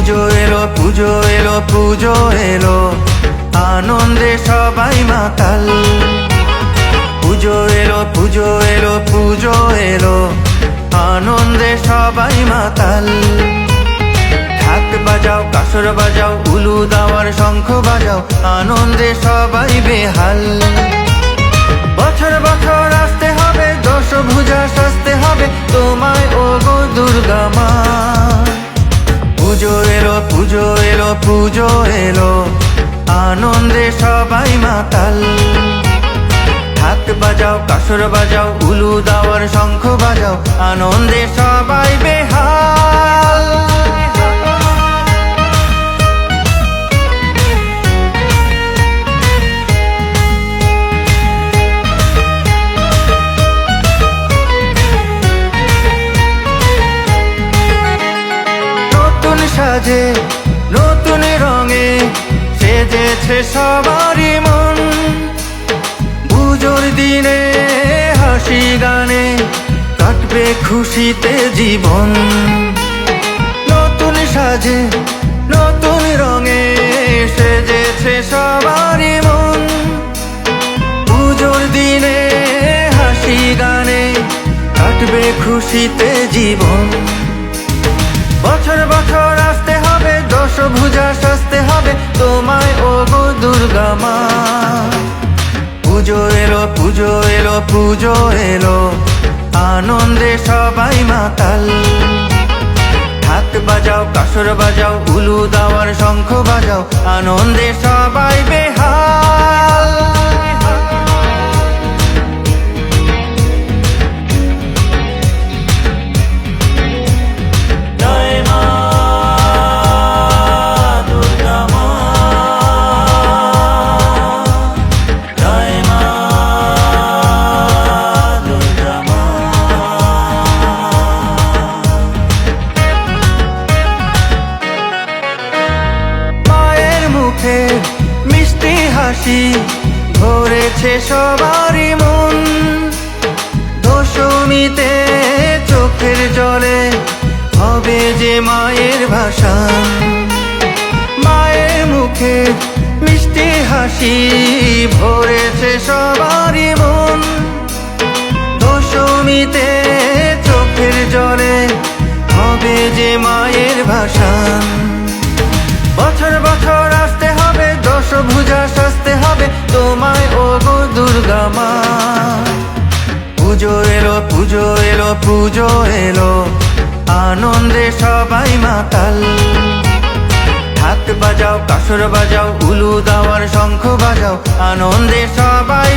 পুজো এলো পুজো এলো, আনন্দে সবাই মাতাল। পুজো এলো পুজো এলো পুজো এলো, আনন্দে সবাই মাতাল। ঢাক বাজাও কাসর বাজাও উলু দাওয়ার শঙ্খ বাজাও, আনন্দে সবাই বেহাল। বছর বছর আসতে হবে, দশভুজা সাজতে হবে তোমায় ও গো দুর্গা মা। পুজো এলো পুজো এলো পুজো এলো, আনন্দে সবাই মাতাল। ঢাক বাজাও কাসর বাজাও উলু দাওয়ার শঙ্খ বাজাও, আনন্দে সবাই বেহাল। নতুন সাজে নতুন রঙে সেজেছে সবারই মন, পুজোর দিনে হাসি গানে কাটবে খুশিতে জীবন। নতুন সাজে নতুন রঙে সেজেছে সবারই মন, পুজোর দিনে হাসি গানে কাটবে খুশিতে জীবন। বছর বছর আসতে হবে, দশভুজা সাজতে হবে তোমায় ও গো দুর্গা মা। পুজো এলো পুজো এলো পুজো এলো, আনন্দে সবাই মাতাল। ঢাক বাজাও কাসর বাজাও উলু দাওয়ার শঙ্খ বাজাও, আনন্দে সবাই বেহাল। মিষ্টি হাসি ভরেছে সবারই মন, দশমীতে চোখের জলে হবে যে মায়ের ভাসান। মায়ের মুখে মিষ্টি হাসি ভরেছে সবারই মন, দশমীতে চোখের জলে হবে যে মায়ের ভাসান। বছর বছর আসতে হবে, দশভুজা সাজতে হবে তোমায় ও গো দুর্গা মা। পুজো এলো পুজো এলো পুজো এলো, আনন্দে সবাই মাতাল। ঢাক বাজাও কাসর বাজাও উলু দাওয়ার শঙ্খ বাজাও, আনন্দে সবাই